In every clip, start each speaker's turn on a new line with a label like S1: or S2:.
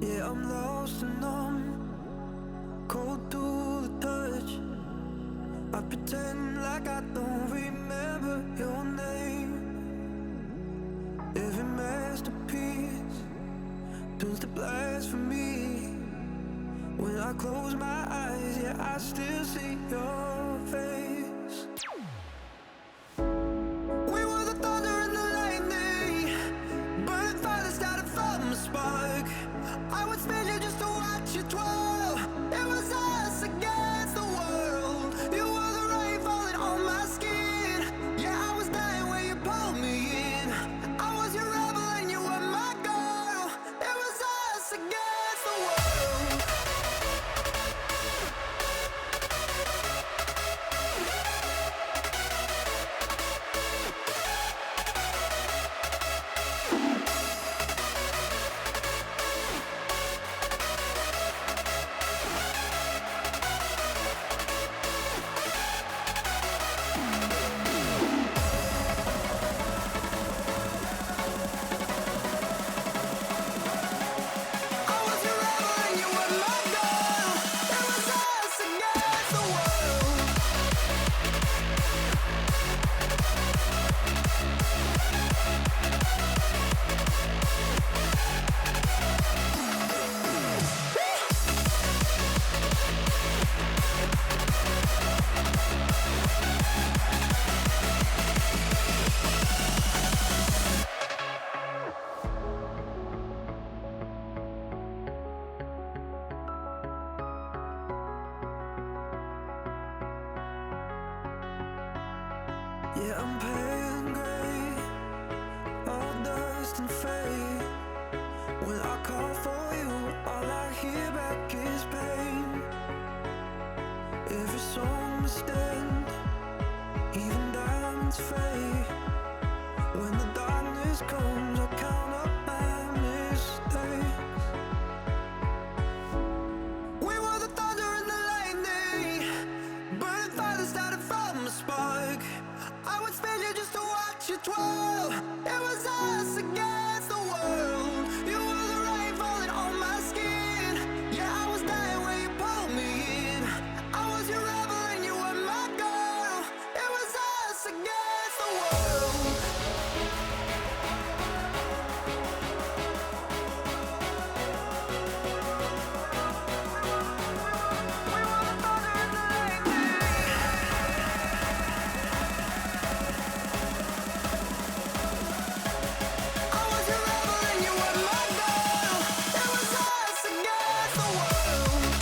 S1: Yeah, I'm lost and numb, cold to the touch. I pretend like I don't remember your name. Every masterpiece turns to blasphemy. When I close my eyes, yeah, I still see your face. We were the thunder and the lightning, burning fire started from a spark. I would spend you just to watch you twirl. It was us against the world. You were the rain falling on my skin. Yeah, I was dying when you pulled me in. I was your rebel and you were my girl. It was us against the world. Yeah, I'm pale and gray, all dust and fade. When I call for you, all I hear back is pain. Every song must end, even diamonds fade. When the darkness comes, I'll count up my mistakes. We were the thunder and the lightning, burning fire that started from a spark. I would spend you just to watch you twirl. It was us against the world. You were the rain falling on my skin. Yeah, I was dying when you pulled me in. I was your rebel and you were my girl. It was us against the world. We were the thunder and the lightning. I was your rebel and you were my girl. It was us against the world.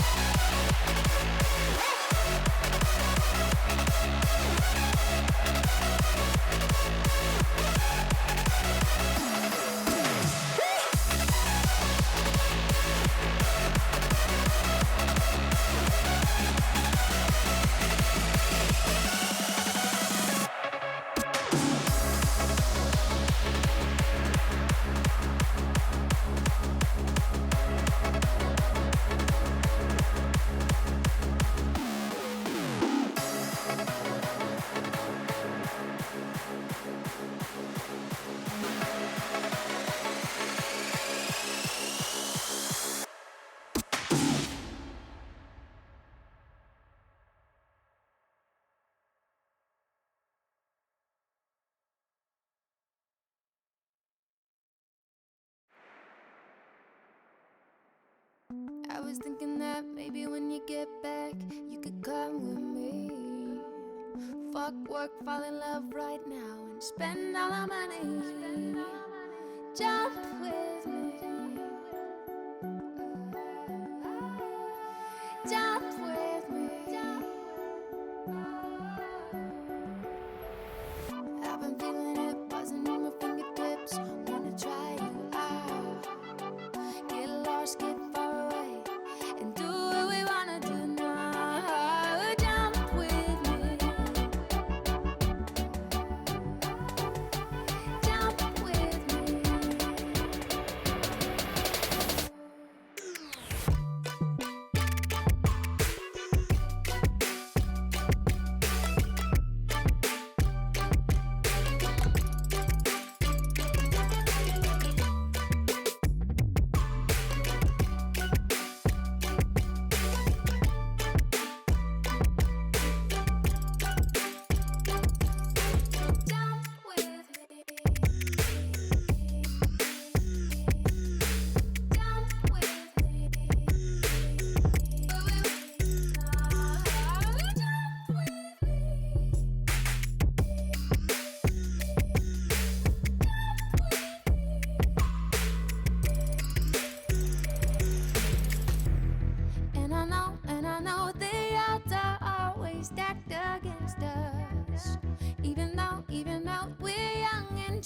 S2: I was thinking that maybe when you get back, you could come with me. Fuck work, fall in love right now, and spend all our money. Jump with me. Jump with me. I've been feeling it buzzing in my fingertips. Wanna try you out. Get lost, get far away, and do what we wanna do now. Jump with me. Jump with me.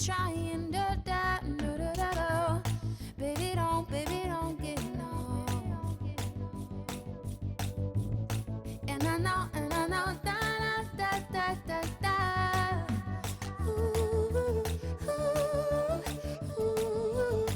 S2: trying, da da da da da da. Baby, don't get no. And I know, da da da da da. Ooh, ooh, ooh, ooh,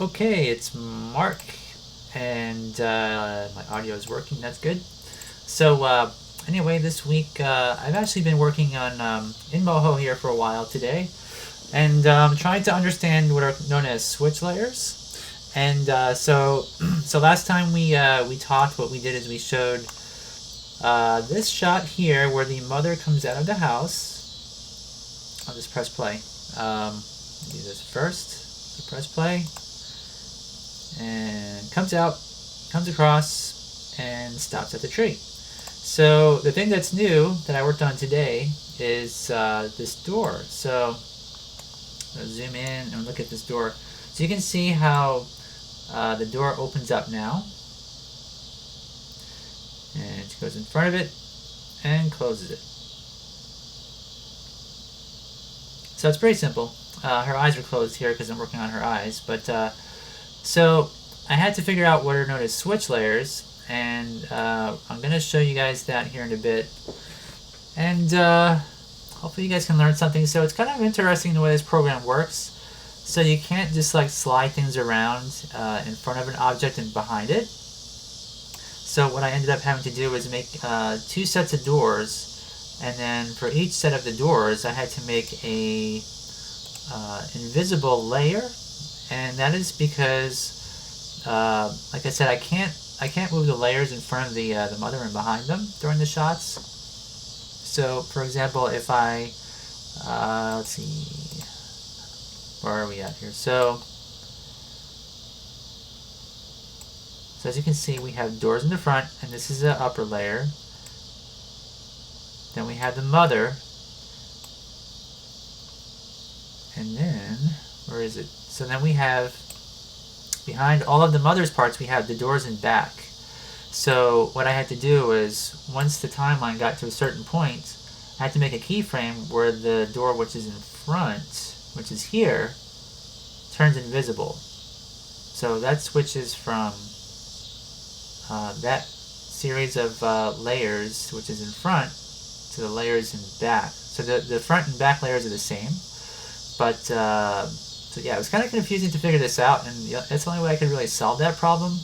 S3: Okay, it's Mark, and my audio is working. That's good. So anyway, this week I've actually been working on in Moho here for a while today, and trying to understand what are known as switch layers. And so last time we talked, what we did is we showed this shot here where the mother comes out of the house. I'll just press play. Do this first. So press play. And comes out, comes across, and stops at the tree. So the thing that's new that I worked on today is this door. So I'll zoom in and look at this door. So you can see how the door opens up now. And it goes in front of it and closes it. So it's pretty simple. Her eyes are closed here because I'm working on her eyes, but so I had to figure out what are known as switch layers, and I'm going to show you guys that here in a bit. And hopefully you guys can learn something. So it's kind of interesting the way this program works. So you can't just like slide things around in front of an object and behind it. So what I ended up having to do was make 2 sets of doors, and then for each set of the doors I had to make a invisible layer. And that is because, like I said, I can't move the layers in front of the mother and behind them during the shots. So, for example, if I let's see, where are we at here? So as you can see, we have doors in the front, and this is the upper layer. Then we have the mother, and then where is it? So then we have, behind all of the mother's parts, we have the doors in back. So what I had to do is, once the timeline got to a certain point, I had to make a keyframe where the door which is in front, which is here, turns invisible. So that switches from that series of layers, which is in front, to the layers in back. So the front and back layers are the same, but so yeah, it was kind of confusing to figure this out, and that's the only way I could really solve that problem.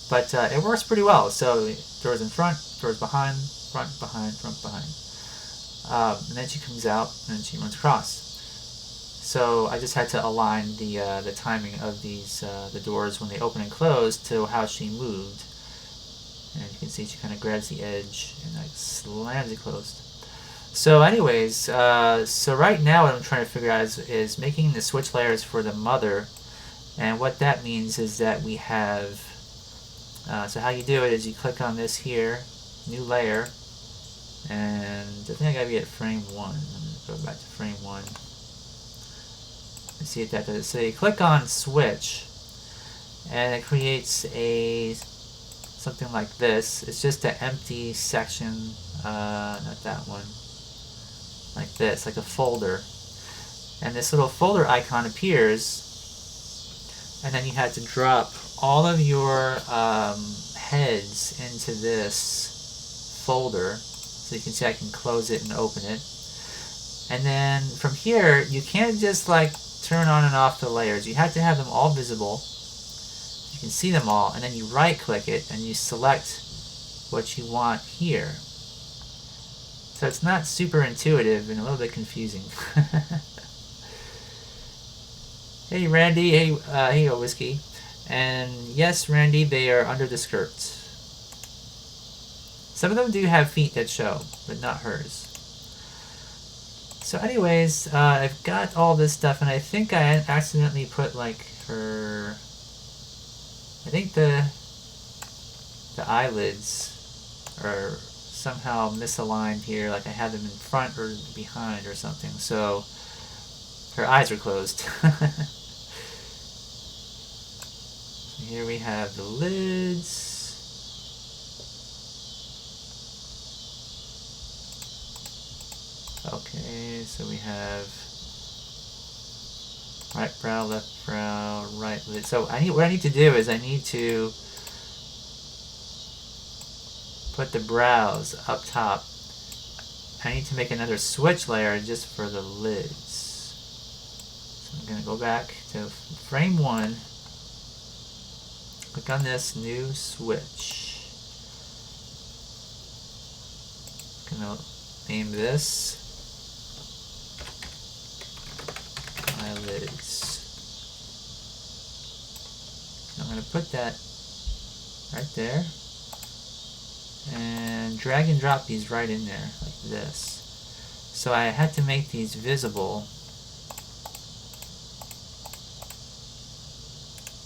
S3: But it works pretty well. So doors in front, doors behind, front, behind, front, behind. And then she comes out, and then she runs across. So I just had to align the timing of these the doors when they open and close to how she moved. And you can see she kind of grabs the edge and like slams it closed. So anyways, so right now what I'm trying to figure out is making the switch layers for the mother. And what that means is that we have, so how you do it is you click on this here, new layer, and I think I gotta be at frame 1. I'm gonna go back to frame 1 and see if that does it. So you click on switch, and it creates a something like this. It's just an empty section, not that one, like this, like a folder. And this little folder icon appears, and then you had to drop all of your heads into this folder. So you can see I can close it and open it. And then from here, you can't just like turn on and off the layers. You have to have them all visible. You can see them all, and then you right click it and you select what you want here. So it's not super intuitive and a little bit confusing. Hey Randy, hey Whiskey. And yes, Randy, they are under the skirt. Some of them do have feet that show, but not hers. So anyways, I've got all this stuff, and I think I accidentally put like her, I think the eyelids are somehow misaligned here, like I have them in front or behind or something, so her eyes are closed. Here we have the lids. Okay, so we have right brow, left brow, right lid. So what I need to do is I need to put the brows up top. I need to make another switch layer just for the lids. So I'm going to go back to frame 1. Click on this new switch. I'm going to name this eyelids. I'm going to put that right there and drag and drop these right in there like this. So I had to make these visible,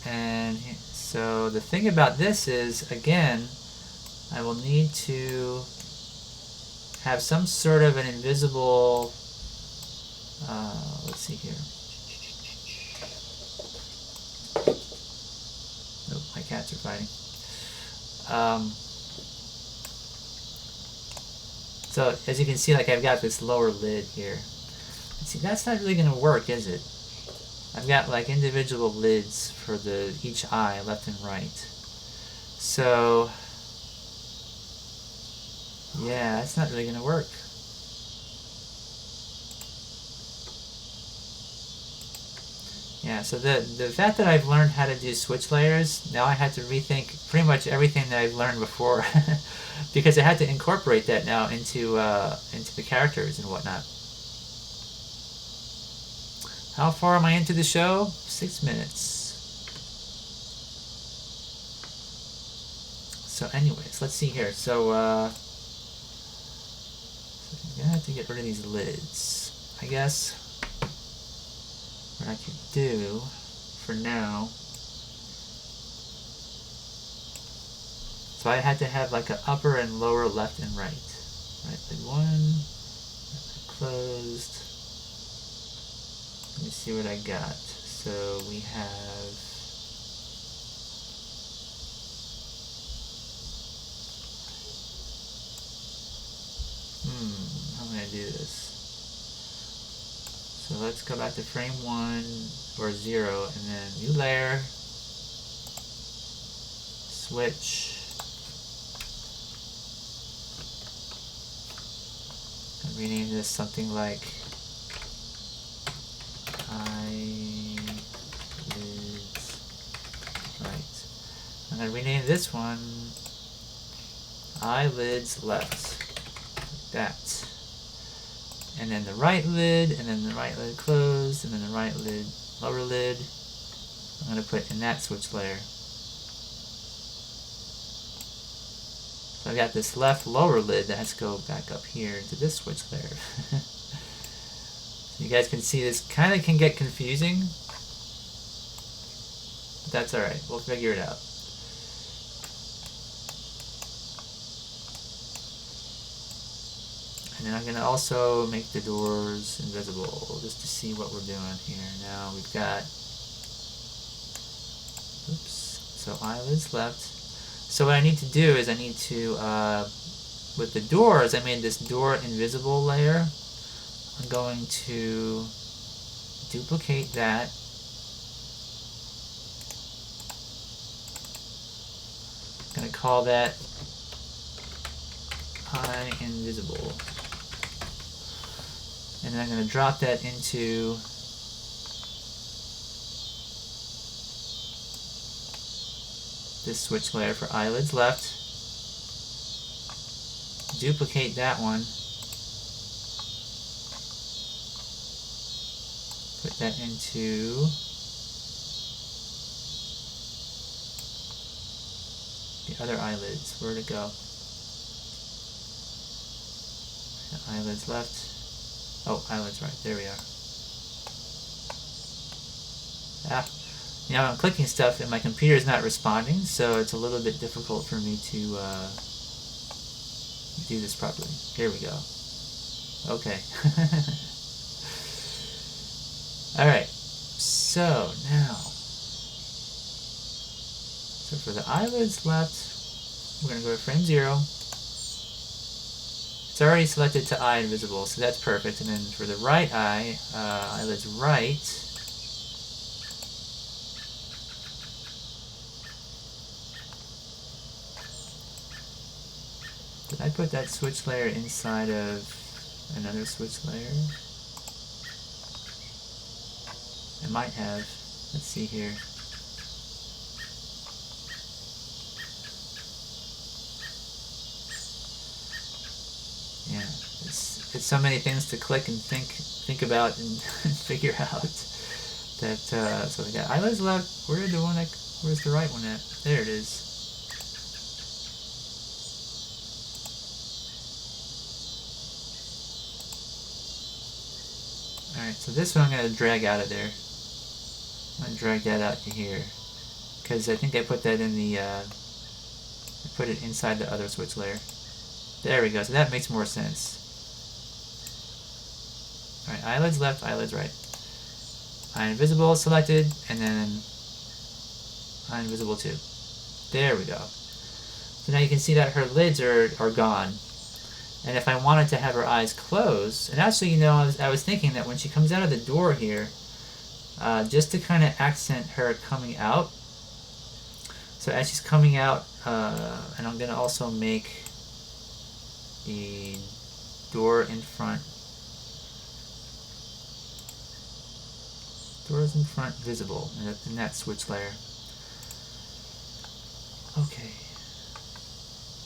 S3: and so the thing about this is, again, I will need to have some sort of an invisible, let's see here. Nope, my cats are fighting. So as you can see, like, I've got this lower lid here. See, that's not really going to work, is it? I've got like individual lids for each eye, left and right. So yeah, that's not really going to work. Yeah, so the fact that I've learned how to do switch layers, now I had to rethink pretty much everything that I've learned before, because I had to incorporate that now into the characters and whatnot. How far am I into the show? 6 minutes. So anyways, let's see here. So I'm gonna have to get rid of these lids. I guess what I could do for now, so I had to have like an upper and lower, left and right. Right lid 1, closed. Let me see what I got. So we have how am I gonna do this? So let's go back to frame 1 or 0 and then new layer, switch. I'm gonna rename this something like eyelids right. I'm gonna rename this one eyelids left, like that. And then the right lid, and then the right lid closed, and then the right lid, lower lid, I'm going to put in that switch layer. So I've got this left lower lid that has to go back up here into this switch layer. So you guys can see this kind of can get confusing, but that's alright, we'll figure it out. And then I'm going to also make the doors invisible just to see what we're doing here. Now we've got, oops, so eyelids left. So what I need to do is I need to, with the doors, I made this door invisible layer. I'm going to duplicate that. I'm going to call that eye invisible. And then I'm going to drop that into this switch layer for eyelids left. Duplicate that one. Put that into the other eyelids. Where'd it go? Eyelids left. Oh, eyelids right. There we are. Ah, you know, I'm clicking stuff and my computer is not responding, so it's a little bit difficult for me to do this properly. Here we go. Okay. Alright. So, now. So for the eyelids left, we're going to go to frame 0. It's already selected to eye invisible, so that's perfect. And then for the right eye, eyelids right. Did I put that switch layer inside of another switch layer? It might have. Let's see here. Yeah, it's so many things to click and think about and figure out that so we got eyelids left. Where's the right one at? There it is. Alright, so this one I'm going to drag out of there. I'm going to drag that out to here. Because I think I put that in the, I put it inside the other switch layer. There we go, so that makes more sense. Alright, eyelids left, eyelids right. Eye invisible selected, and then eye invisible too. There we go. So now you can see that her lids are gone. And if I wanted to have her eyes closed, and actually, you know, I was thinking that when she comes out of the door here, just to kind of accent her coming out. So as she's coming out, and I'm going to also make the door in front, doors in front visible in that switch layer. Okay.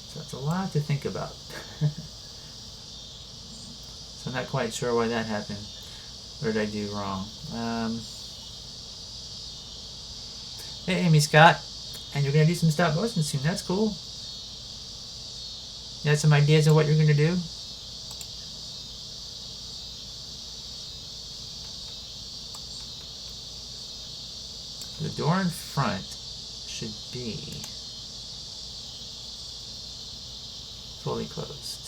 S3: So that's a lot to think about. So I'm not quite sure why that happened. What did I do wrong? Hey, Amy Scott. And you're going to do some stop motion soon. That's cool. You have some ideas of what you're going to do? The door in front should be fully closed.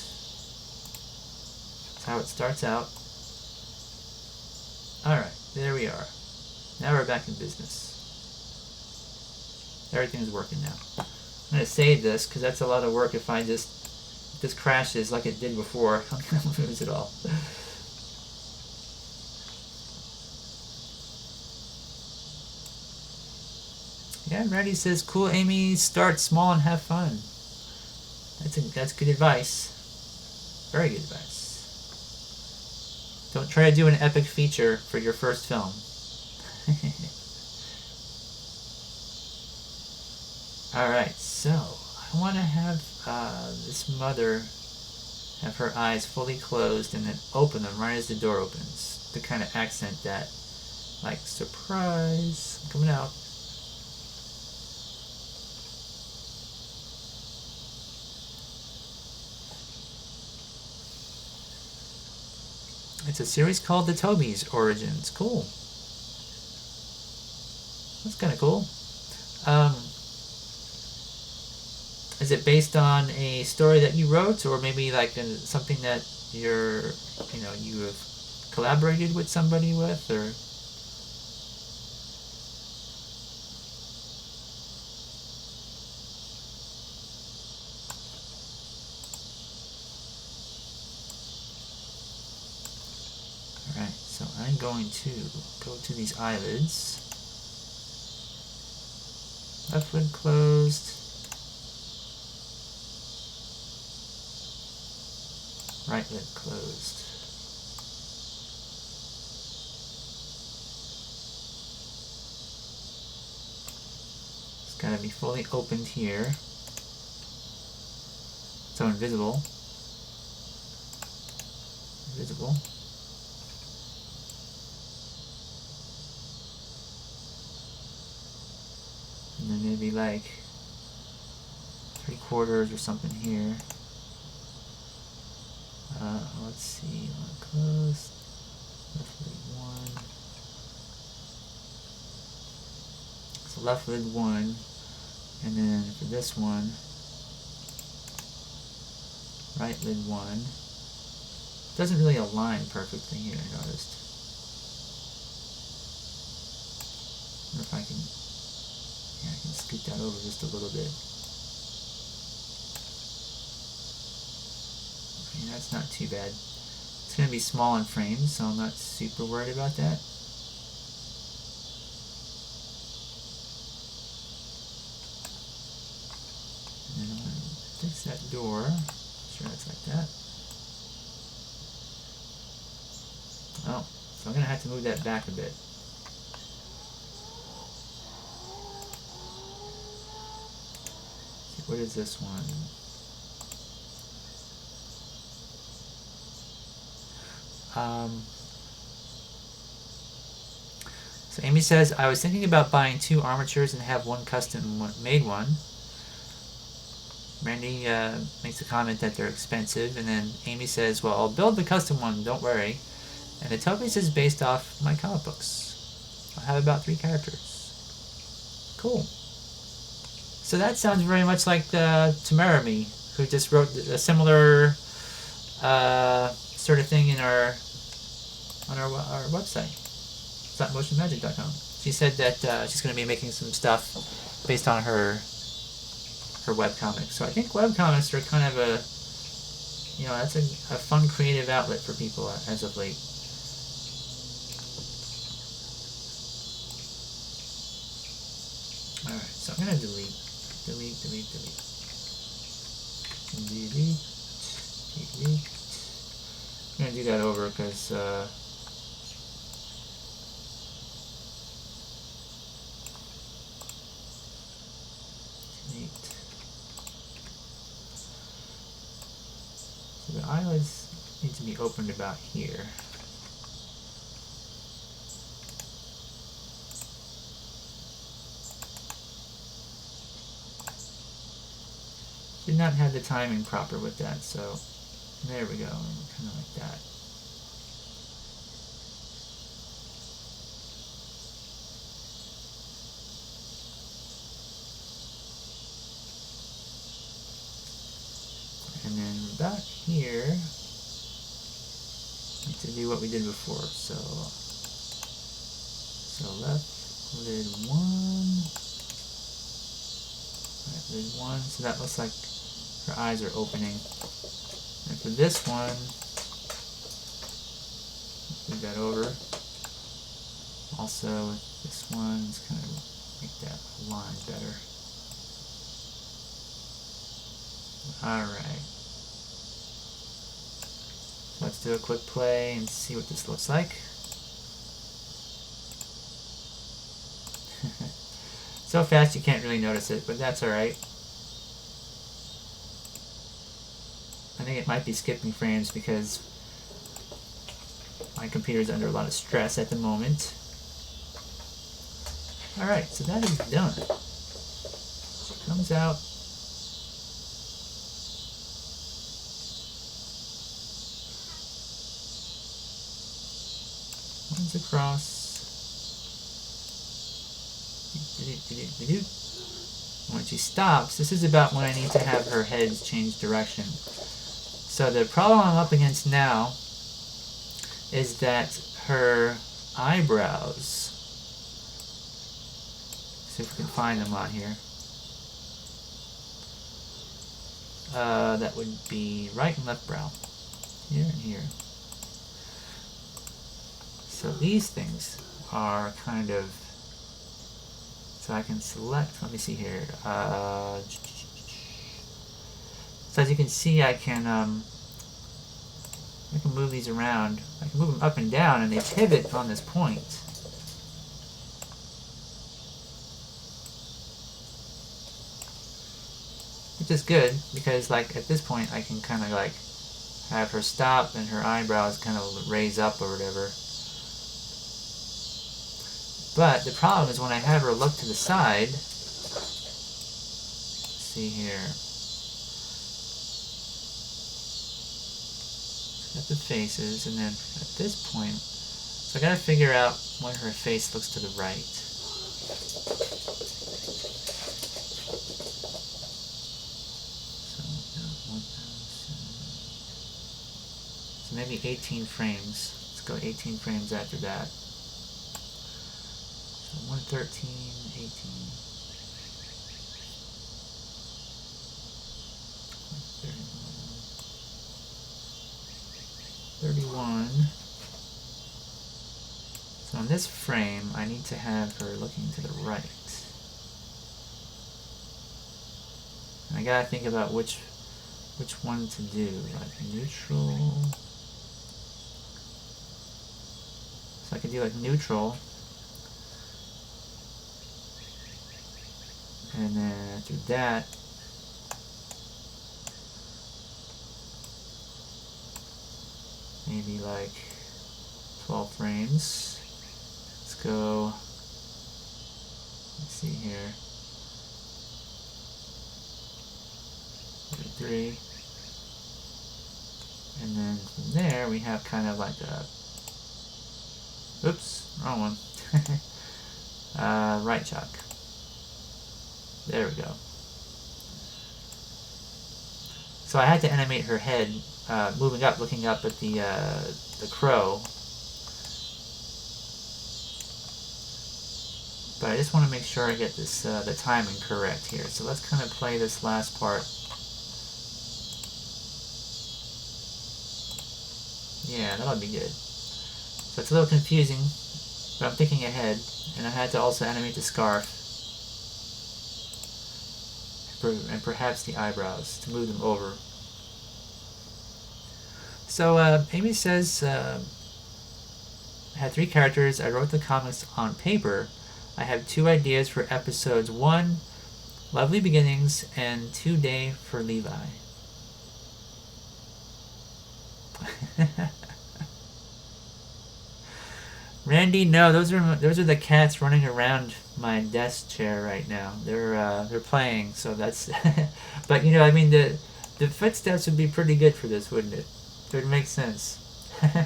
S3: That's how it starts out. Alright, there we are. Now we're back in business. Everything's working now. I'm going to save this because that's a lot of work. If this crashes like it did before, I'm going to lose it all. Yeah, Randy says, cool Amy, start small and have fun. That's good advice. Very good advice. Don't try to do an epic feature for your first film. Alright, so I want to have this mother have her eyes fully closed and then open them right as the door opens to kind of accent that, like, surprise, I'm coming out. It's a series called The Toby's Origins. Cool. That's kind of cool. Is it based on a story that you wrote, or maybe like something that you have collaborated with somebody with, or? Alright, so I'm going to go to these eyelids. Left lid closed. Right lid closed. It's got to be fully opened here. So invisible. Invisible. And then maybe like 3/4 or something here. Let's see, close, left lid 1. So left lid 1, and then for this one, right lid 1. Doesn't really align perfectly here, I noticed. I wonder if I can, yeah, I can scoot that over just a little bit. That's not too bad. It's going to be small in frames, so I'm not super worried about that. And then I'm going to fix that door. Sure, it's like that. Oh, so I'm going to have to move that back a bit. what is this one? So Amy says, I was thinking about buying 2 armatures and have one custom made one. Randy makes a comment that they're expensive, and then Amy says, well, I'll build the custom one, don't worry. And the Topies is based off my comic books. I have about 3 characters. Cool. So that sounds very much like Tamarami, who just wrote a similar sort of thing on our website, stopmotionmagic.com. She said that she's going to be making some stuff based on her webcomic. So I think webcomics are kind of that's a fun creative outlet for people as of late. Alright, so I'm going to delete. I'm going to do that over because so the eyelids need to be opened about here. Did not have the timing proper with that, so there we go, kind of like that. And then about here, need to do what we did before. So left lid 1, right lid 1. So that looks like her eyes are opening. And for this one, move that over. Also, this one, let's kind of make that line better. Alright. So let's do a quick play and see what this looks like. So fast you can't really notice it, but that's alright. I think it might be skipping frames because my computer's under a lot of stress at the moment. Alright, so that is done. She comes out. One's across. When she stops, this is about when I need to have her head change direction. So the problem I'm up against now is that her eyebrows, see if we can find them on here. That would be right and left brow. Here and here. So these things are kind of, so I can select, let me see here. So as you can see, I can move these around. I can move them up and down, and they pivot on this point. Which is good, because like at this point, I can kind of like have her stop and her eyebrows kind of raise up or whatever. But the problem is when I have her look to the side, let's see here. Got the faces, and then at this point, so I gotta figure out when her face looks to the right. So maybe 18 frames. Let's go 18 frames after that. So 113, 18. 31. So on this frame, I need to have her looking to the right. And I gotta think about which one to do, like neutral. So I could do like neutral. And then after that, maybe like 12 frames. Let's go, let's see here, 33. And then from there we have kind of like a, oops, wrong one. Right chuck. There we go. So I had to animate her head moving up, looking up at the crow. But I just want to make sure I get this the timing correct here. So let's kind of play this last part. Yeah, that'll be good. So it's a little confusing, but I'm thinking ahead, and I had to also animate the scarf and perhaps the eyebrows to move them over. So Amy says, I had 3 characters. I wrote the comics on paper. I have 2 ideas for episodes: 1, Lovely Beginnings, and 2, Day for Levi. Randy, no, those are the cats running around my desk chair right now. They're playing, so that's. But you know, I mean, the footsteps would be pretty good for this, wouldn't it? It would make sense. Alright,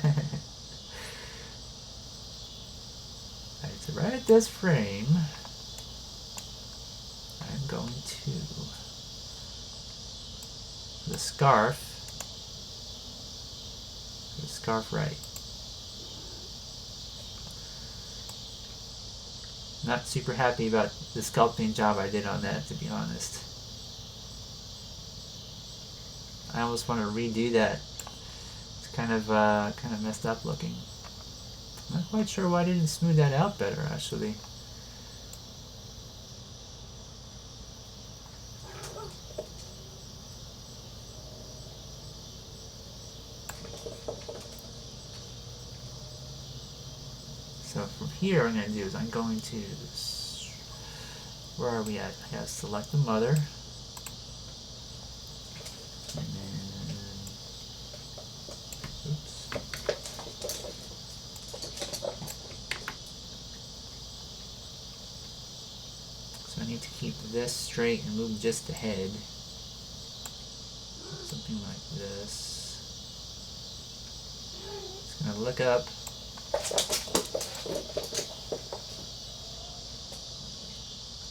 S3: so right at this frame, I'm going to the scarf right. Not super happy about the sculpting job I did on that, to be honest. I almost want to redo that. It's kind of messed up looking. I'm not quite sure why I didn't smooth that out better, actually. So from here, what I'm going to do is I'm going to, where are we at? I gotta select the mother. And then, oops. So I need to keep this straight and move just the head. Something like this. Just going to look up.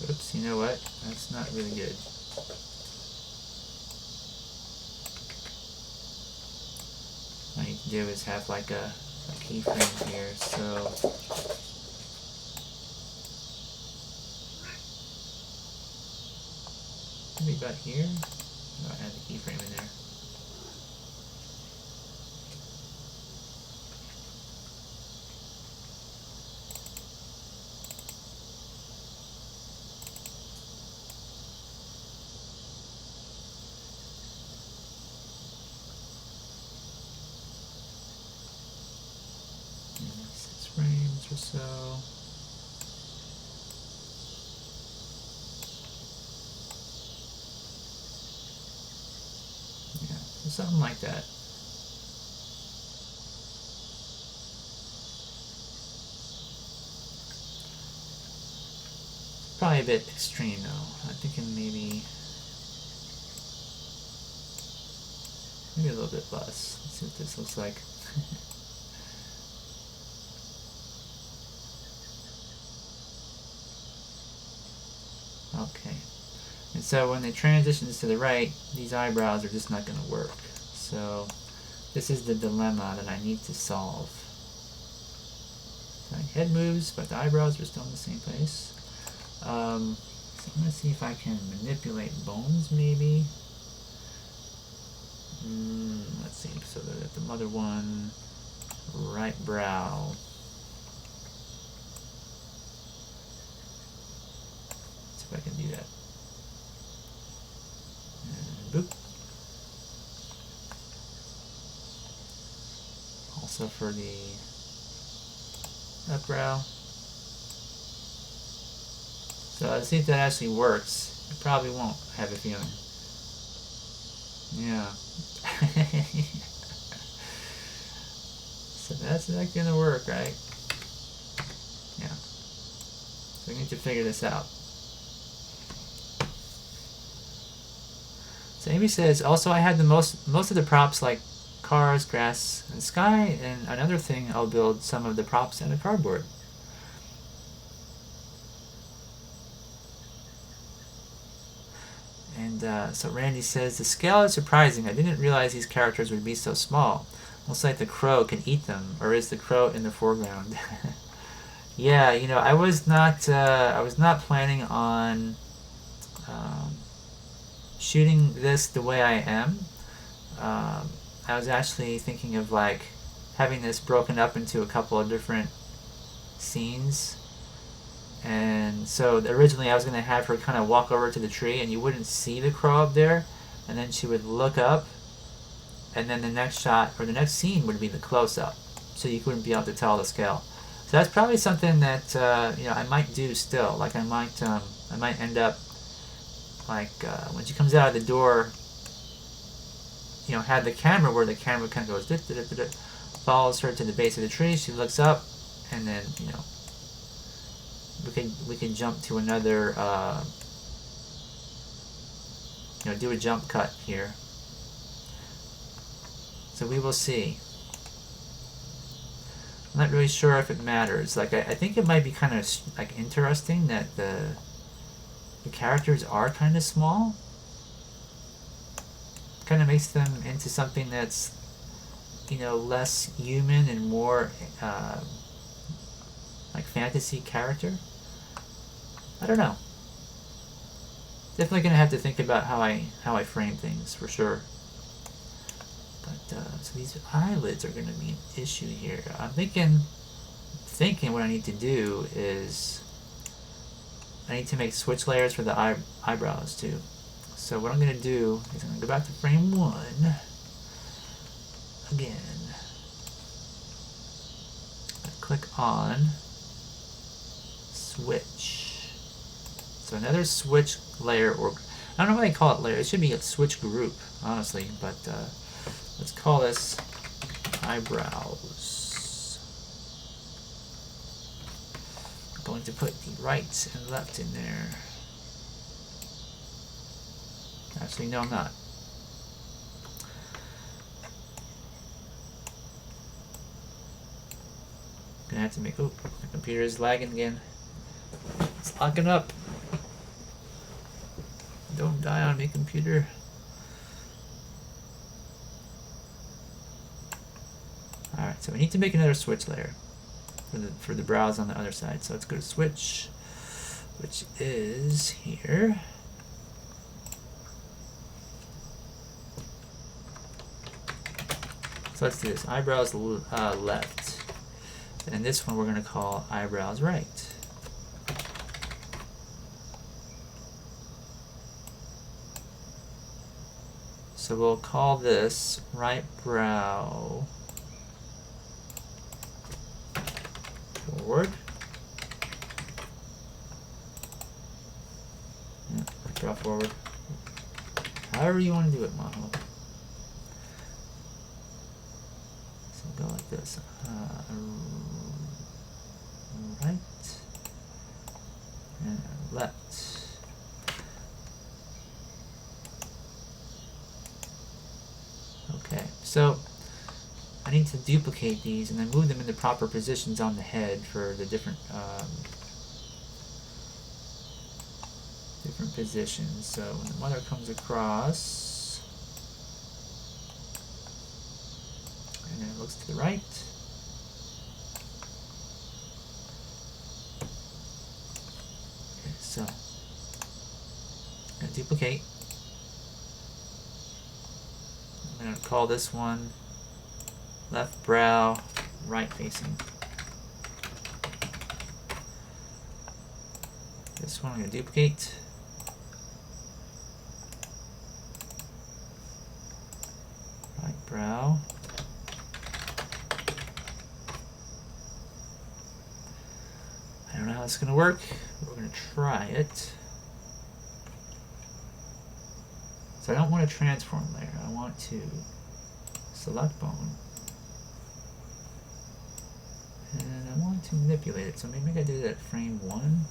S3: Oops, you know what? That's not really good. What I need to do is have like a keyframe here, so maybe about here? No, I have the keyframe in there. Frames or so. Yeah, so something like that. Probably a bit extreme though. I'm thinking maybe a little bit less. Let's see what this looks like. Okay, and so when it transitions to the right, these eyebrows are just not going to work. So this is the dilemma that I need to solve. So my head moves, but the eyebrows are still in the same place. So I'm going to see if I can manipulate bones, maybe. Let's see, so the mother one, right brow. If I can do that. And boop. Also for the up brow. So let's see if that actually works. It probably won't, I have a feeling. Yeah. That's not gonna work, right? Yeah. So we need to figure this out. So Amy says, also I had the most of the props like cars, grass, and sky, and another thing I'll build some of the props out of cardboard. And so Randy says, the scale is surprising. I didn't realize these characters would be so small. Looks like the crow can eat them, or is the crow in the foreground? Yeah, you know, I was not planning on shooting this the way I am. I was actually thinking of like having this broken up into a couple of different scenes. And so originally I was going to have her kind of walk over to the tree and you wouldn't see the crow up there, and then she would look up, and then the next shot or the next scene would be the close-up, so you wouldn't be able to tell the scale. So that's probably something that you know, I might do still. Like I might end up like when she comes out of the door, you know, have the camera where the camera kind of goes follows her to the base of the tree. She looks up, and then, you know, we can jump to another you know, do a jump cut here. So we will see. I'm not really sure if it matters. Like I think it might be kind of like interesting that the characters are kind of small. Kind of makes them into something that's, you know, less human and more like fantasy character. I don't know. Definitely gonna have to think about how I frame things for sure. But so these eyelids are gonna be an issue here. I'm thinking what I need to do is I need to make switch layers for the eyebrows too. So what I'm gonna do is I'm gonna go back to frame 1 again. Click on switch. So another switch layer, or I don't know why they call it layer. It should be a switch group, honestly. But let's call this eyebrows. I'm going to put the right and left in there. Actually, no, I'm not. Gonna have to make. Oh, my computer is lagging again. It's locking up. Don't die on me, computer. Alright, so we need to make another switch layer for the brows on the other side. So let's go to switch, which is here. So let's do this. Eyebrows left. And this one we're going to call eyebrows right. So we'll call this right brow forward. Yeah, right brow forward. However you want to do it, Moho. So go like this. Right and left. Okay, so I need to duplicate these and then move them into proper positions on the head for the different positions. So when the mother comes across, and then it looks to the right. Okay, so I'm going to duplicate. I'm going to call this one left brow right facing. This one I'm going to duplicate. Right brow. I don't know how it's going to work, but we're going to try it. So I don't want a transform layer. I want to select bone. And I want to manipulate it, so maybe I gotta do that at frame 1.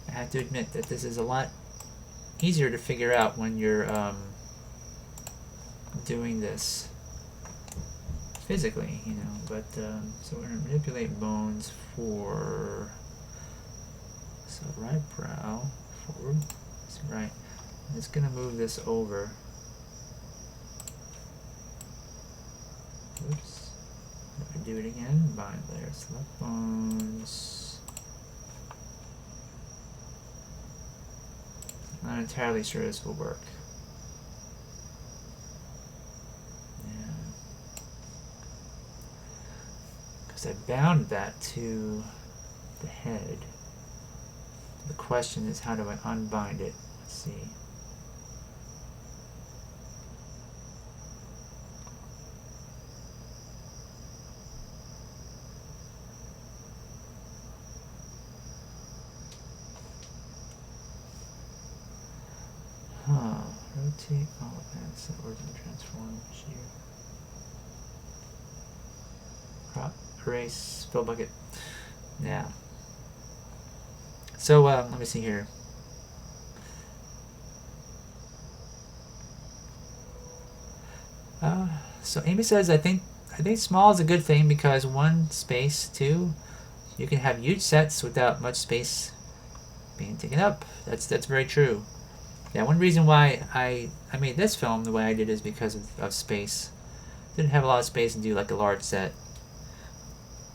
S3: I have to admit that this is a lot easier to figure out when you're doing this physically, you know. But so we're gonna manipulate bones for right brow forward. So right, I'm just gonna move this over. Oops. If I do it again, bind layer, select bones. Not entirely sure this will work. Yeah. Because I bound that to the head. The question is, how do I unbind it? Let's see. Rotate all events that origin transform shear. Crop, erase, fill bucket. Yeah. So let me see here. So Amy says, I think small is a good thing because one space, two, you can have huge sets without much space being taken up. That's very true. Yeah, one reason why I made this film the way I did is because of space. Didn't have a lot of space to do like a large set.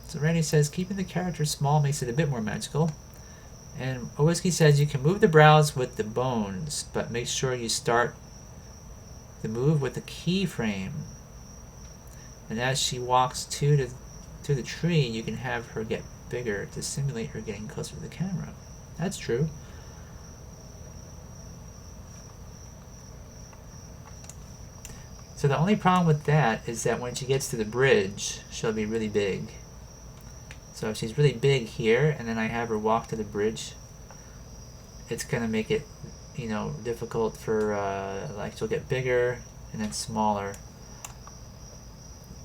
S3: So Randy says, keeping the character small makes it a bit more magical. And Owiski says, you can move the brows with the bones, but make sure you start the move with the keyframe. And as she walks to the tree, you can have her get bigger to simulate her getting closer to the camera. That's true. So the only problem with that is that when she gets to the bridge, she'll be really big. So if she's really big here, and then I have her walk to the bridge, it's gonna make it, you know, difficult for, like, she'll get bigger and then smaller.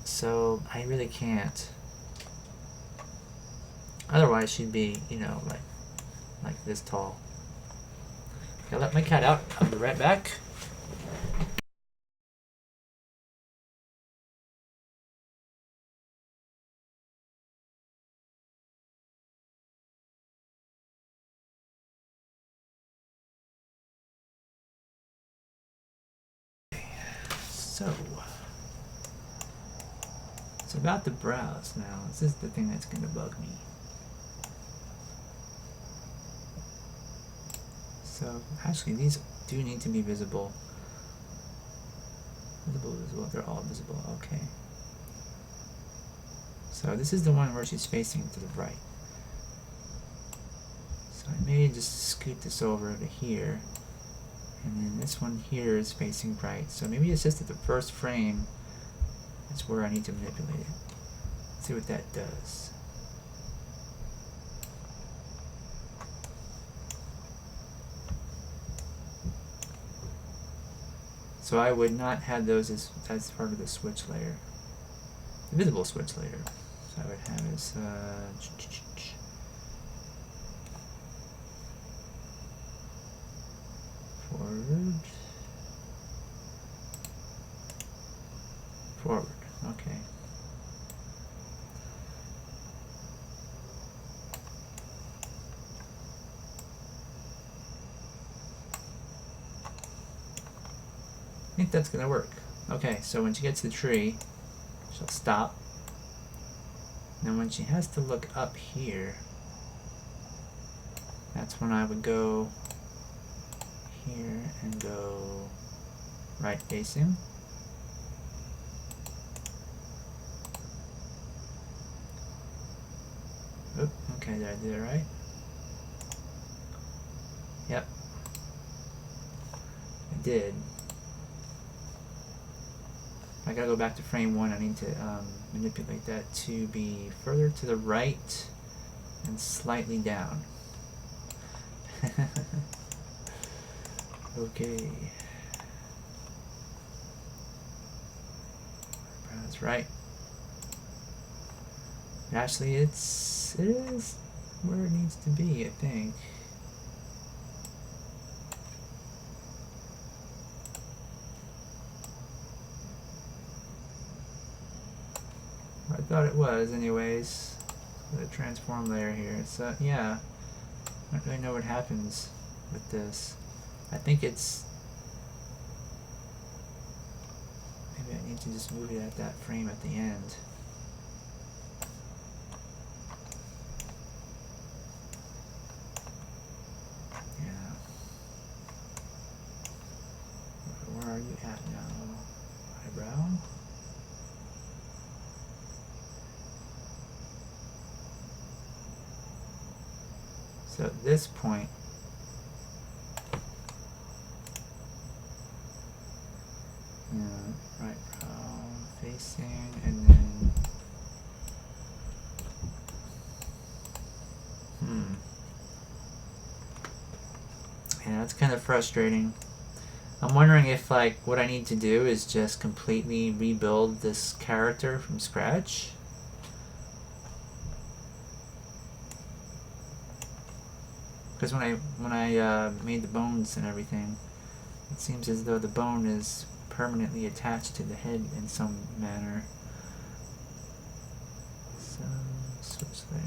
S3: So I really can't. Otherwise she'd be, you know, like this tall. Okay, let my cat out. I'll be right back. So, it's about the brows now. This is the thing that's going to bug me. So, actually, these do need to be visible. Visible, they're all visible, okay. So, this is the one where she's facing to the right. So, I may just scoot this over to here. And then this one here is facing right. So maybe it's just at the first frame. That's where I need to manipulate it. Let's see what that does. So I would not have those as part of the switch layer. The visible switch layer. So I would have as forward, okay. I think that's gonna work. Okay, so when she gets to the tree, she'll stop. And then when she has to look up here, that's when I would go here and go right facing. Oop, okay, did I do it right? Yep. I did. I gotta go back to frame 1. I need to manipulate that to be further to the right and slightly down. Okay. That's right. Actually, it is where it needs to be, I think. I thought it was, anyways. The transform layer here. So yeah, I don't really know what happens with this. I think it's. Maybe I need to just move it at that frame at the end. Yeah. Where are you at now? Eyebrow? So at this point, right brow facing, and then yeah, that's kind of frustrating. I'm wondering if like what I need to do is just completely rebuild this character from scratch. Because when I made the bones and everything, it seems as though the bone is permanently attached to the head in some manner. So switch there.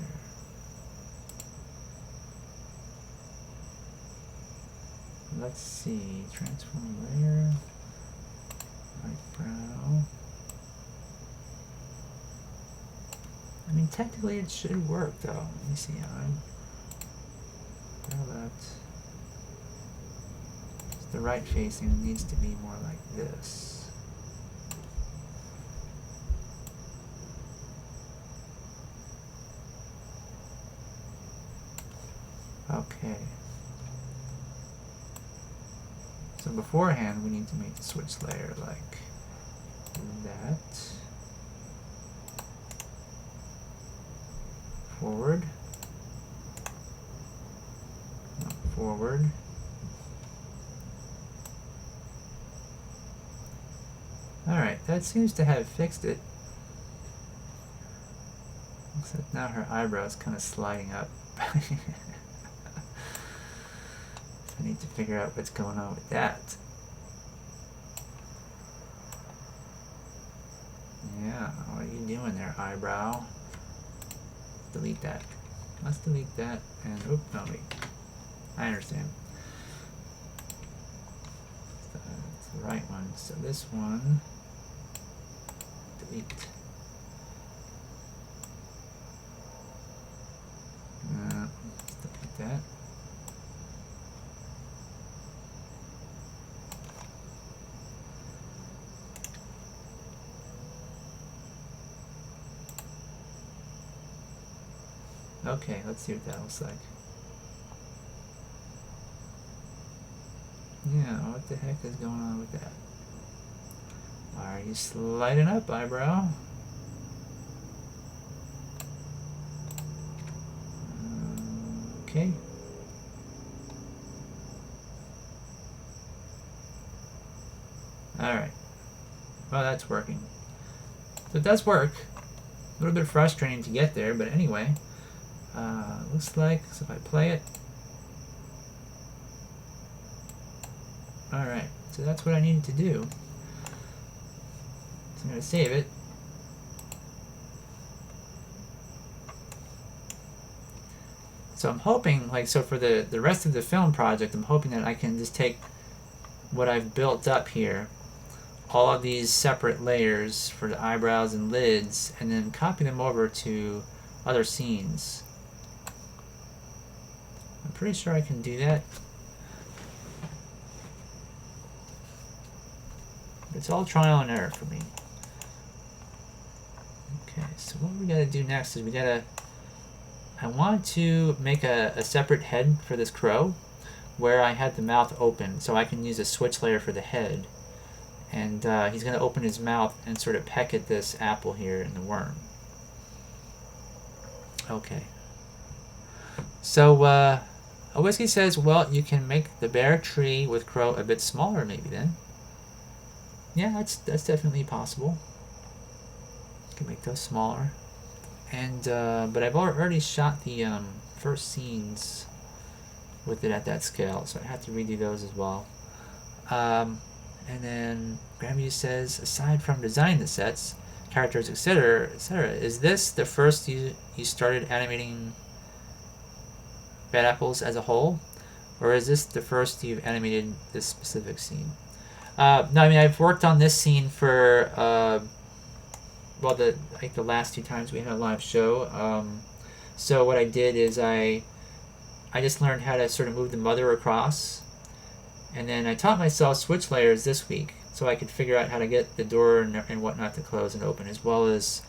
S3: Let's see, transform layer, right brow. I mean, technically it should work though. Let me see how I'm. That the right facing needs to be more like this. Okay. So beforehand we need to make the switch layer like that. Forward. Forward. Alright, that seems to have fixed it. Looks like now her eyebrow is kind of sliding up. So I need to figure out what's going on with that. Yeah, what are you doing there, eyebrow? Delete that. Let's delete that and oop, no wait. I understand. That's the right one. So this one, delete. Delete that. Okay, let's see what that looks like. Yeah, what the heck is going on with that? Why are you sliding up, eyebrow? Okay. Alright. Well, that's working. So it does work. A little bit frustrating to get there, but anyway. Looks like, so if I play it. Alright, so that's what I needed to do. So I'm going to save it. So I'm hoping, like, so for the rest of the film project, I'm hoping that I can just take what I've built up here, all of these separate layers for the eyebrows and lids, and then copy them over to other scenes. I'm pretty sure I can do that. It's all trial and error for me. Okay, so what we gotta do next is we gotta... I want to make a separate head for this crow where I had the mouth open, so I can use a switch layer for the head. And he's gonna open his mouth and sort of peck at this apple here in the worm. Okay. So, Whiskey says, well, you can make the bare tree with crow a bit smaller maybe then. Yeah, that's definitely possible. can make those smaller. And but I've already shot the first scenes with it at that scale, so I have to redo those as well. And then Grandview says, aside from designing the sets, characters, etc., is this the first you started animating Bad Apples as a whole, or is this the first you've animated this specific scene? No, I mean, I've worked on this scene for well, the last 2 times we had a live show. So what I did is I just learned how to sort of move the mother across, and then I taught myself switch layers this week so I could figure out how to get the door and whatnot to close and open, as well as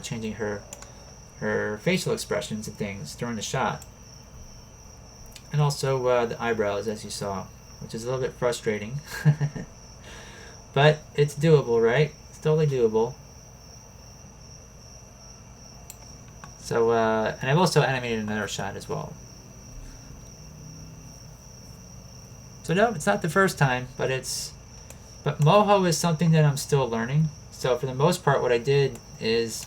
S3: changing her facial expressions and things during the shot. And also the eyebrows, as you saw, which is a little bit frustrating. But it's doable, right? It's totally doable. So, and I've also animated another shot as well. So no, it's not the first time, but Moho is something that I'm still learning. So for the most part, what I did is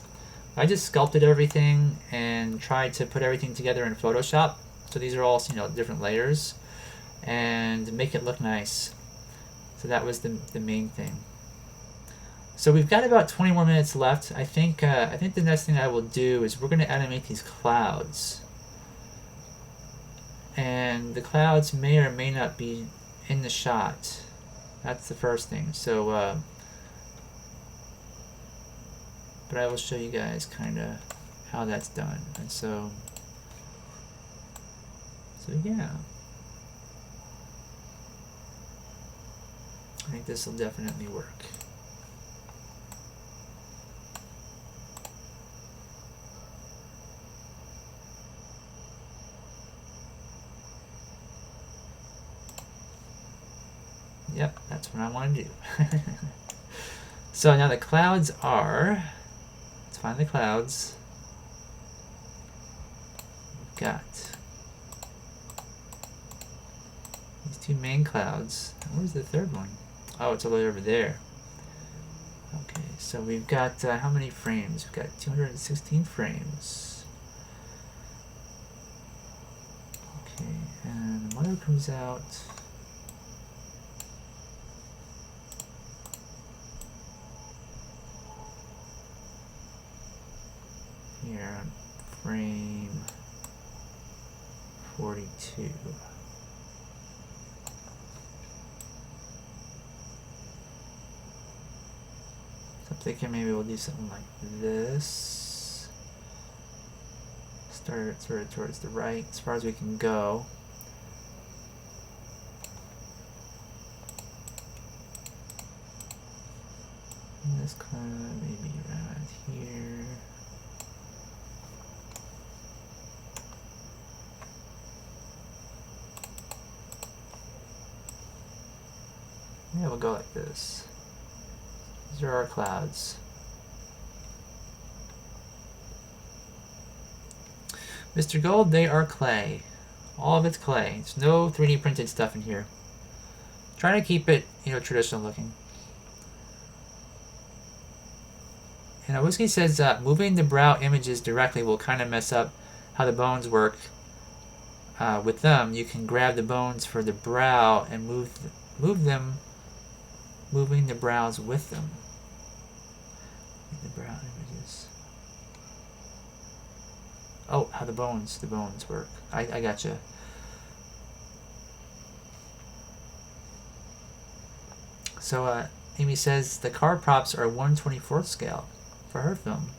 S3: I just sculpted everything and tried to put everything together in Photoshop. So these are all, different layers, and make it look nice. So that was the main thing. So we've got about 20 more minutes left. I think the next thing I will do is we're going to animate these clouds. And the clouds may or may not be in the shot. That's the first thing. So, but I will show you guys kind of how that's done. And so yeah. I think this will definitely work. Yep, that's what I want to do. So now the clouds are, let's find the clouds. We've got these 2 main clouds. Where's the third one? Oh, it's all the way over there. Okay, so we've got how many frames? We've got 216 frames. Okay, and the mother comes out. Here on frame 42. So I'm thinking maybe we'll do something like this. Start sort of towards the right as far as we can go. And this cloud maybe around here. Yeah, we'll go like this. These are our clouds. Mr. Gold, they are clay. All of it's clay. There's no 3D printed stuff in here. Trying to keep it, traditional looking. And Whiskey says moving the brow images directly will kind of mess up how the bones work. With them, you can grab the bones for the brow and move them, moving the brows with them. The brow images. Oh, how the bones work. I gotcha. So Amy says the car props are 1/24th scale for her film.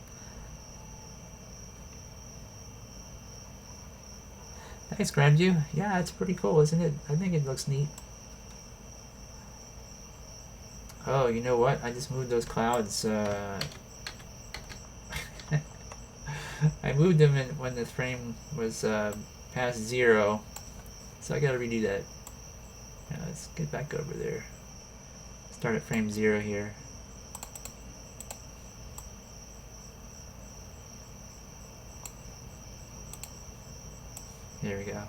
S3: Thanks, Grandview. Yeah, it's pretty cool, isn't it? I think it looks neat. Oh, you know what? I just moved those clouds. I moved them when the frame was past 0, so I gotta redo that. Yeah, let's get back over there. Start at frame 0 here. There we go.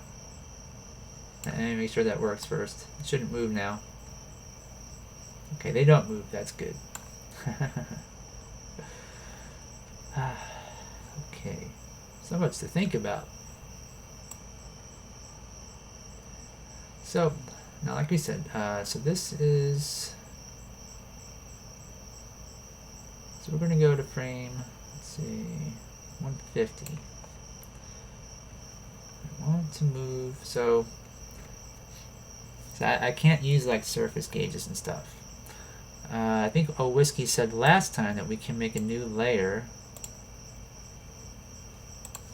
S3: And make sure that works first. It shouldn't move now. Okay, they don't move. That's good. So much to think about. So, now like we said, so this is... So we're going to go to frame, let's see, 150. I want to move, so I can't use like surface gauges and stuff. I think Whiskey said last time that we can make a new layer.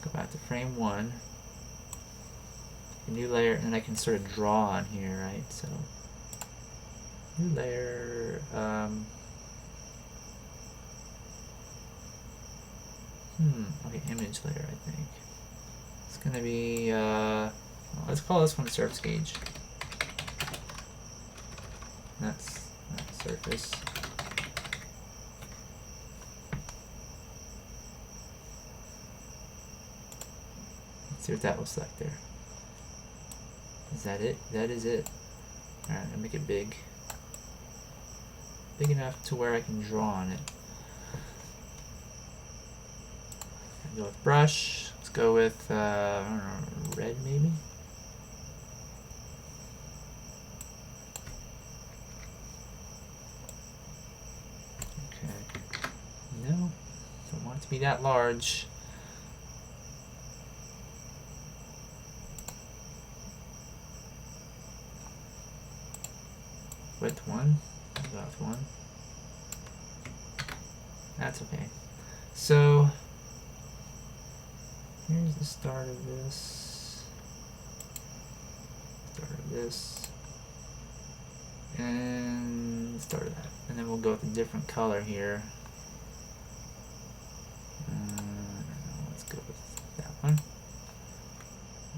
S3: Go back to frame 1. A new layer, and then I can sort of draw on here, right? So, new layer, okay, image layer, I think. It's gonna be, well, let's call this one surface gauge. That's surface. Let's see what that looks like there. Is that it? That is it. Alright, I'll make it big. Big enough to where I can draw on it. I'll go with brush. Let's go with, I don't know, red maybe? Okay. No, don't want it to be that large. Width 1, about 1. That's okay. So here's the start of this. Start of this. And start of that. And then we'll go with a different color here. I don't know, let's go with that one.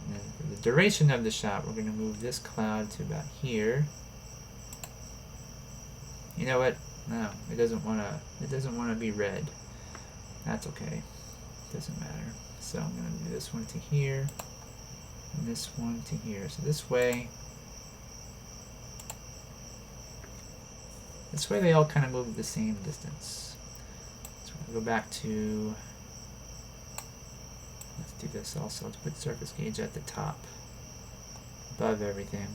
S3: And then for the duration of the shot, we're going to move this cloud to about here. You know what? No, it doesn't want to be red. That's okay. Doesn't matter. So I'm going to do this one to here and this one to here. So this way they all kind of move the same distance. So we're going to go back to, let's do this also. Let's put surface gauge at the top above everything.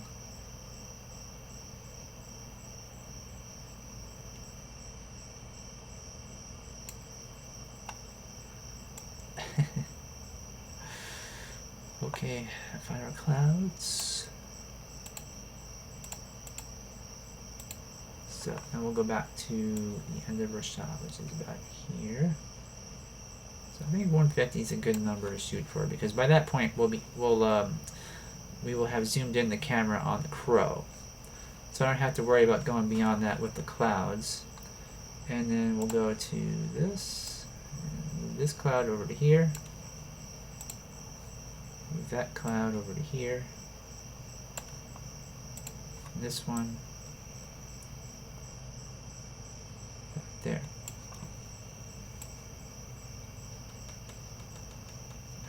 S3: Okay, find our clouds. So now we'll go back to the end of our shot, which is about here. So I think 150 is a good number to shoot for, because by that point we will have zoomed in the camera on the crow. So I don't have to worry about going beyond that with the clouds. And then we'll go to this, and move this cloud over to here. Move that cloud over to here. And this one there.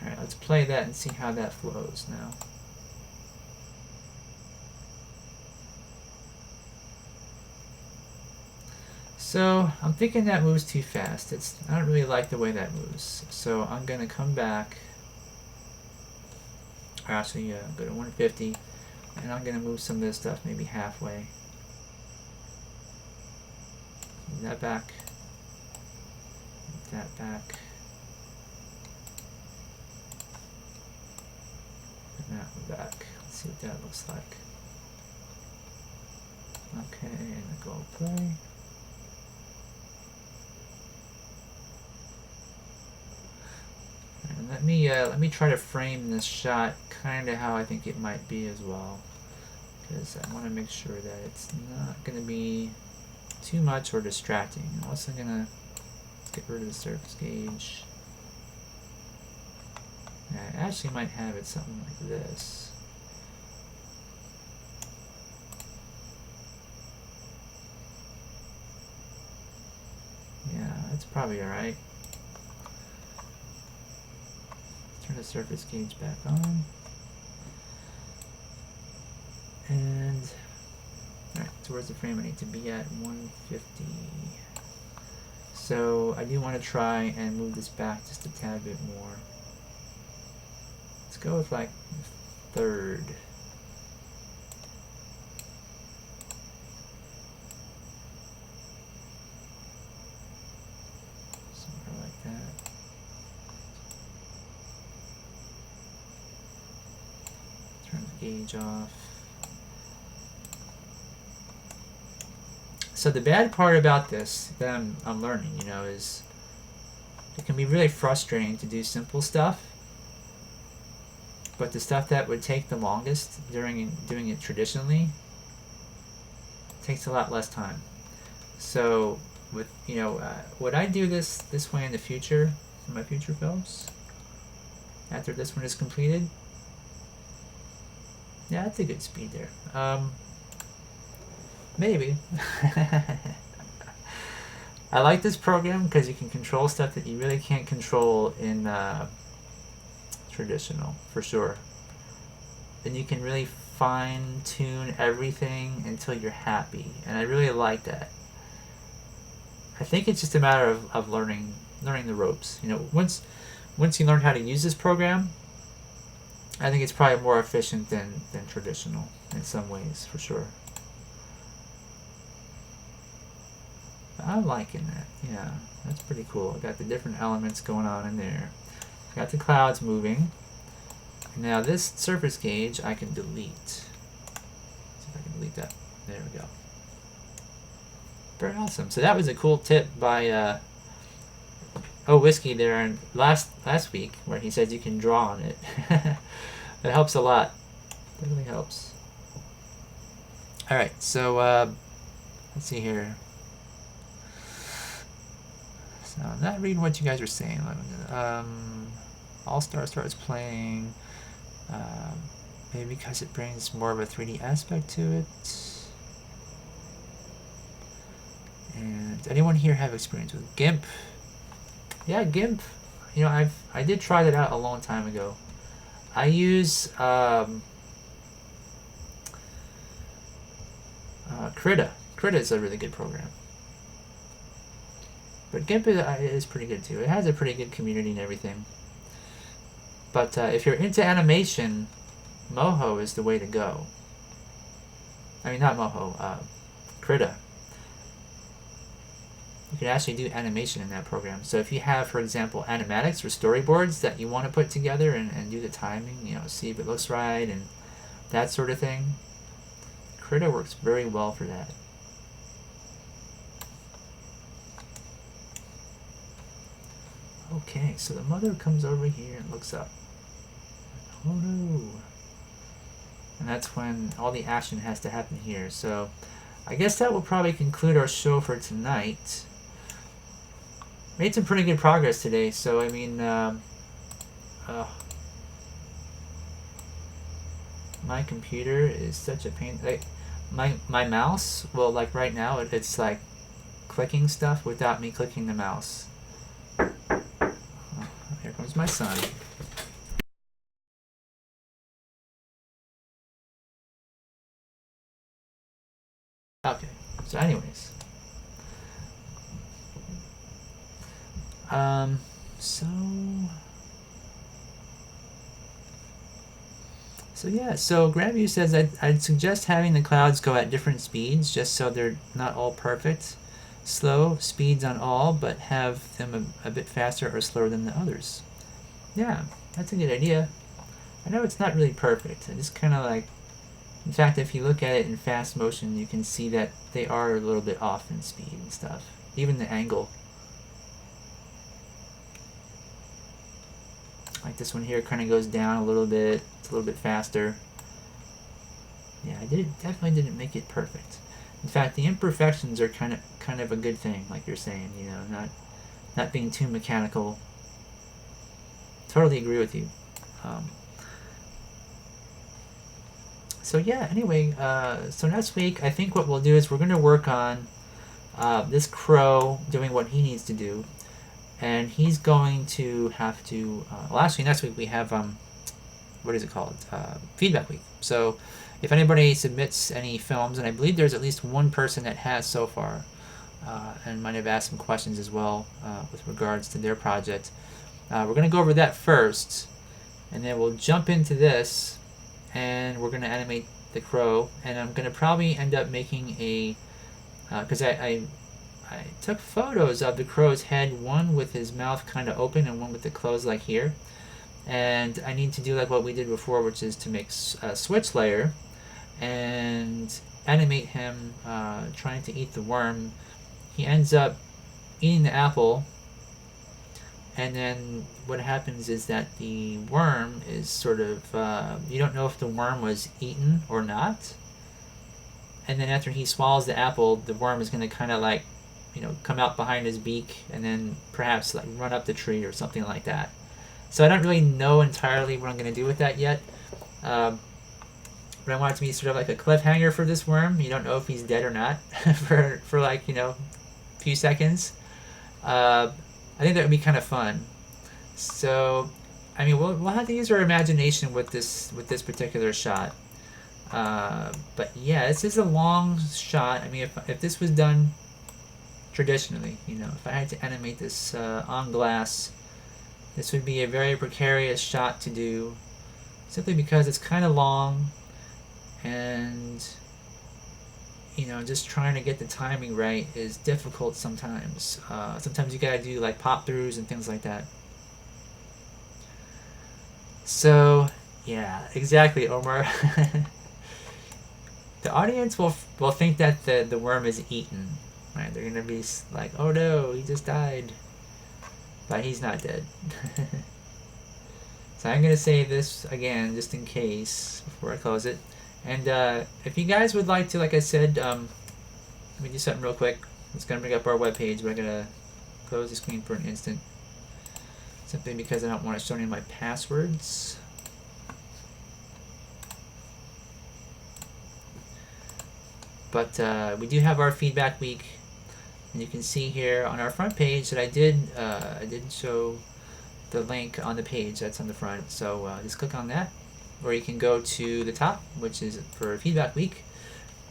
S3: Alright, let's play that and see how that flows now. So I'm thinking that moves too fast. I don't really like the way that moves. So I'm gonna come back. Or actually, go to 150, and I'm gonna move some of this stuff maybe halfway. Move that back. Move that back. And that one back. Let's see what that looks like. Okay, and I go play. And let me try to frame this shot kind of how I think it might be as well, because I want to make sure that it's not going to be too much or distracting. I'm also gonna get rid of the surface gauge. I actually might have it something like this. Yeah, that's probably alright. Turn the surface gauge back on. And alright, so where's the frame I need to be at? 150. So I do want to try and move this back just a tad bit more. go with like third. Somewhere like that. Turn the gauge off. So the bad part about this that I'm learning, you know, is it can be really frustrating to do simple stuff, but the stuff that would take the longest during doing it traditionally takes a lot less time. So with, you know, would I do this way in the future for my future films after this one is completed? Yeah, that's a good speed there. Maybe. I like this program because you can control stuff that you really can't control in traditional, for sure. And you can really fine-tune everything until you're happy, and I really like that. I think it's just a matter of learning the ropes. You know, once you learn how to use this program, I think it's probably more efficient than traditional in some ways, for sure. I'm liking that. Yeah, that's pretty cool. Got the different elements going on in there. Got the clouds moving. Now this surface gauge I can delete. See if I can delete that. There we go. Very awesome. So that was a cool tip by Whiskey there in last week, where he said you can draw on it. That helps a lot. That really helps. All right, so let's see here. So I'm not reading what you guys are saying. All Star starts playing. Maybe because it brings more of a 3D aspect to it. And does anyone here have experience with GIMP? Yeah, GIMP. You know, I did try that out a long time ago. I use Krita. Krita is a really good program. But GIMP is pretty good too. It has a pretty good community and everything. But if you're into animation, Moho is the way to go. I mean, not Moho, Krita. You can actually do animation in that program. So if you have, for example, animatics or storyboards that you want to put together and do the timing, you know, see if it looks right and that sort of thing, Krita works very well for that. Okay, so the mother comes over here and looks up. Oh no. And that's when all the action has to happen here. So I guess that will probably conclude our show for tonight. Made some pretty good progress today, so I mean, my computer is such a pain. Like, my mouse, well, like right now, it's like clicking stuff without me clicking the mouse. Oh, here comes my son. Okay, so anyways. So yeah, so Grandview says I'd suggest having the clouds go at different speeds just so they're not all perfect. Slow speeds on all, but have them a bit faster or slower than the others. Yeah, that's a good idea. I know it's not really perfect. It's kind of like, in fact, if you look at it in fast motion, you can see that they are a little bit off in speed and stuff. Even the angle. Like this one here kind of goes down a little bit. It's a little bit faster. Yeah, definitely didn't make it perfect. In fact, the imperfections are kind of a good thing, like you're saying, you know, not being too mechanical. Totally agree with you. So yeah, anyway, so next week I think what we'll do is we're going to work on this crow doing what he needs to do. And he's going to have to, well actually next week we have, what is it called? Feedback week. So if anybody submits any films, and I believe there's at least one person that has so far, and might have asked some questions as well with regards to their project. We're going to go over that first, and then we'll jump into this, and we're going to animate the crow, and I'm going to probably end up making a, because I took photos of the crow's head, one with his mouth kind of open and one with it closed like here, and I need to do like what we did before, which is to make a switch layer and animate him trying to eat the worm. He ends up eating the apple, and then what happens is that the worm is sort of, you don't know if the worm was eaten or not, and then after he swallows the apple, the worm is going to kind of like, come out behind his beak and then perhaps like run up the tree or something like that. So I don't really know entirely what I'm going to do with that yet. But I want it to be sort of like a cliffhanger for this worm. You don't know if he's dead or not for like, a few seconds. I think that would be kind of fun. So, I mean, we'll have to use our imagination with this particular shot. But yeah, this is a long shot. I mean, if this was done traditionally, if I had to animate this on glass, this would be a very precarious shot to do, simply because it's kind of long, and just trying to get the timing right is difficult sometimes. Sometimes you gotta do like pop throughs and things like that. So yeah, exactly, Omar. The audience will think that the worm is eaten, right? They're gonna be like, oh no, he just died, but he's not dead. So I'm gonna say this again just in case before I close it. And if you guys would like to, like I said, let me do something real quick. It's gonna bring up our webpage, but I'm gonna close the screen for an instant, simply because I don't want to show any of my passwords. But we do have our feedback week, and you can see here on our front page that I did show the link on the page that's on the front. So just click on that, or you can go to the top, which is for feedback week,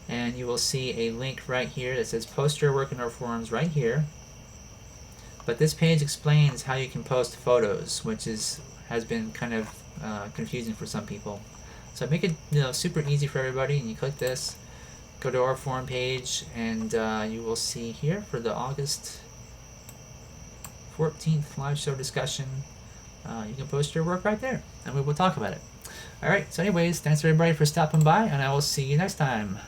S3: and you will see a link right here that says post your work in our forums right here. But this page explains how you can post photos, which has been kind of confusing for some people. So make it super easy for everybody, and you click this, go to our forum page, and you will see here for the August 14th live show discussion, you can post your work right there, and we will talk about it. Alright, so anyways, thanks everybody for stopping by, and I will see you next time.